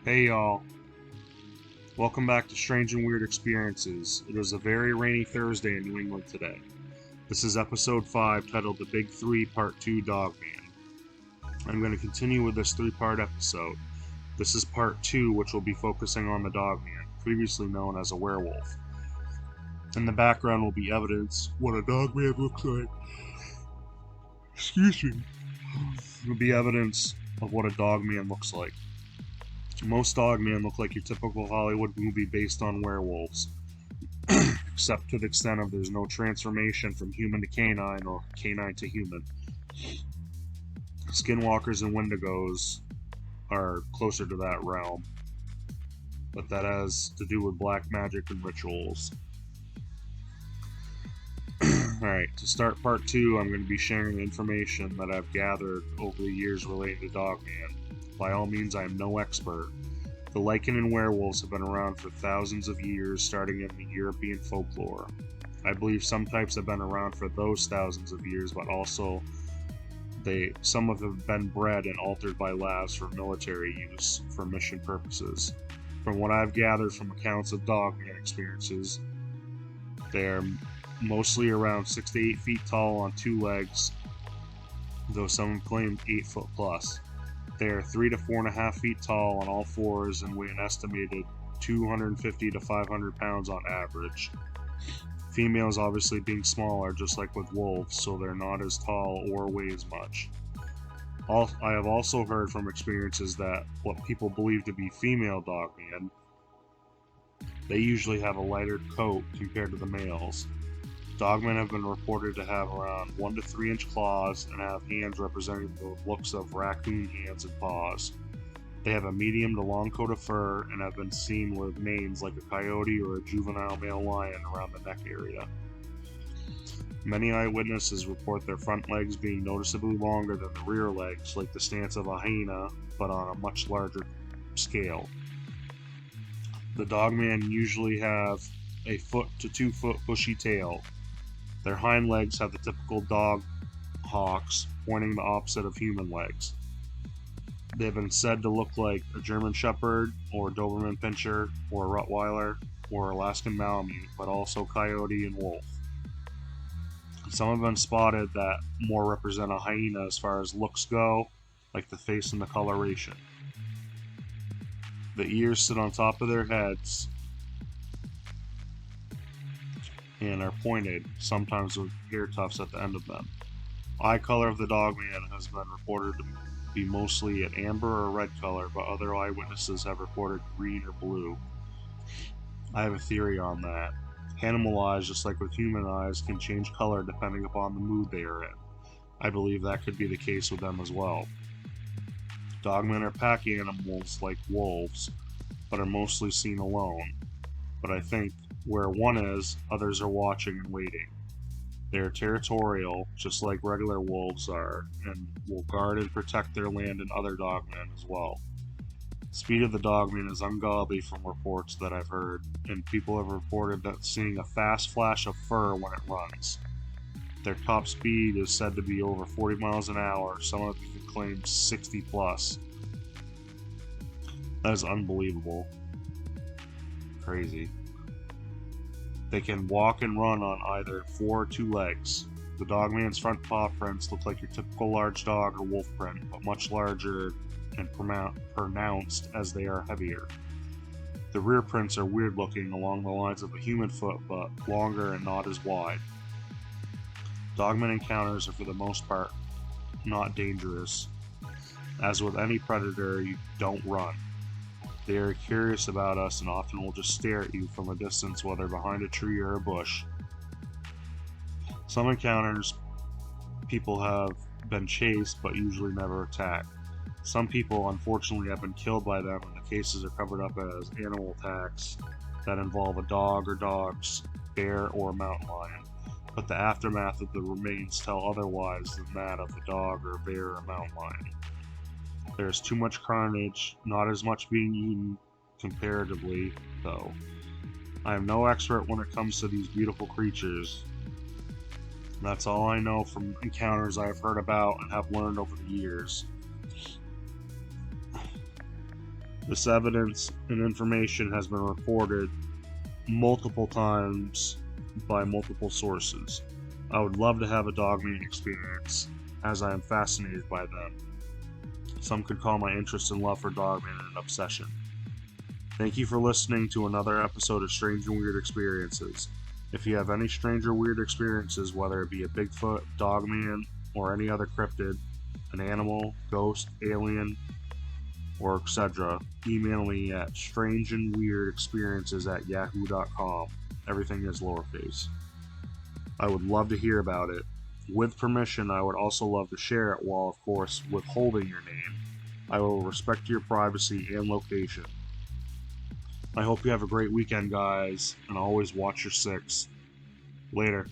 Hey y'all, welcome back to Strange and Weird Experiences. It is a very rainy Thursday in New England today. This is episode 5 titled The Big Three Part 2 Dogman. I'm going to continue with this 3-part episode. This is part 2, which will be focusing on the Dogman, previously known as a werewolf. In the background will be evidence what a Dogman looks like. Excuse me. Will be evidence of what a Dogman looks like. Most dogmen look like your typical Hollywood movie based on werewolves, except to the extent of there's no transformation from human to canine or canine to human. Skinwalkers and Wendigos are closer to that realm, but that has to do with black magic and rituals. Alright, to start part 2, I'm going to be sharing information that I've gathered over the years relating to Dogman. By all means, I am no expert. The lichen and werewolves have been around for thousands of years, starting in the European folklore. I believe some types have been around for those thousands of years, but also some of them have been bred and altered by labs for military use for mission purposes. From what I've gathered from accounts of Dogman experiences, they're mostly around 6 to 8 feet tall on 2 legs, though some claim 8 foot plus. They are 3 to 4.5 feet tall on all fours and weigh an estimated 250 to 500 pounds on average. Females obviously being smaller, just like with wolves, so they're not as tall or weigh as much. I have also heard from experiences that what people believe to be female dogmen, they usually have a lighter coat compared to the males. Dogmen have been reported to have around 1 to 3 inch claws and have hands representing the looks of raccoon hands and paws. They have a medium to long coat of fur and have been seen with manes like a coyote or a juvenile male lion around the neck area. Many eyewitnesses report their front legs being noticeably longer than the rear legs, like the stance of a hyena, but on a much larger scale. The Dogman usually have a 1 to 2 foot bushy tail. Their hind legs have the typical dog hocks, pointing the opposite of human legs. They have been said to look like a German Shepherd, or Doberman Pinscher, or Rottweiler, or Alaskan Malamute, but also coyote and wolf. Some have been spotted that more represent a hyena as far as looks go, like the face and the coloration. The ears sit on top of their heads and are pointed, sometimes with hair tufts at the end of them. Eye color of the Dogman has been reported to be mostly an amber or red color, but other eyewitnesses have reported green or blue. I have a theory on that. Animal eyes, just like with human eyes, can change color depending upon the mood they are in. I believe that could be the case with them as well. Dogmen are pack animals like wolves, but are mostly seen alone. But I think where one is, others are watching and waiting. They are territorial, just like regular wolves are, and will guard and protect their land and other dogmen as well. The speed of the dogman is ungodly from reports that I've heard, and people have reported that seeing a fast flash of fur when it runs. Their top speed is said to be over 40 miles an hour, some have even claimed 60 plus. That is unbelievable. Crazy. They can walk and run on either 4 or 2 legs. The Dogman's front paw prints look like your typical large dog or wolf print, but much larger and pronounced as they are heavier. The rear prints are weird looking, along the lines of a human foot, but longer and not as wide. Dogman encounters are for the most part not dangerous. As with any predator, you don't run. They are curious about us and often will just stare at you from a distance, whether behind a tree or a bush. Some encounters, people have been chased but usually never attacked. Some people, unfortunately, have been killed by them, and the cases are covered up as animal attacks that involve a dog or dogs, bear, or a mountain lion. But the aftermath of the remains tell otherwise than that of the dog or bear or mountain lion. There is too much carnage, not as much being eaten comparatively, though. I am no expert when it comes to these beautiful creatures. That's all I know from encounters I have heard about and have learned over the years. This evidence and information has been reported multiple times by multiple sources. I would love to have a Dogman experience, as I am fascinated by them. Some could call my interest and love for Dogman an obsession. Thank you for listening to another episode of Strange and Weird Experiences. If you have any strange or weird experiences, whether it be a Bigfoot, Dogman, or any other cryptid, an animal, ghost, alien, or etc., email me at strangeandweirdexperiences@yahoo.com. Everything is lowercase. I would love to hear about it. With permission, I would also love to share it while, of course, withholding your name. I will respect your privacy and location. I hope you have a great weekend, guys, and always watch your six. Later.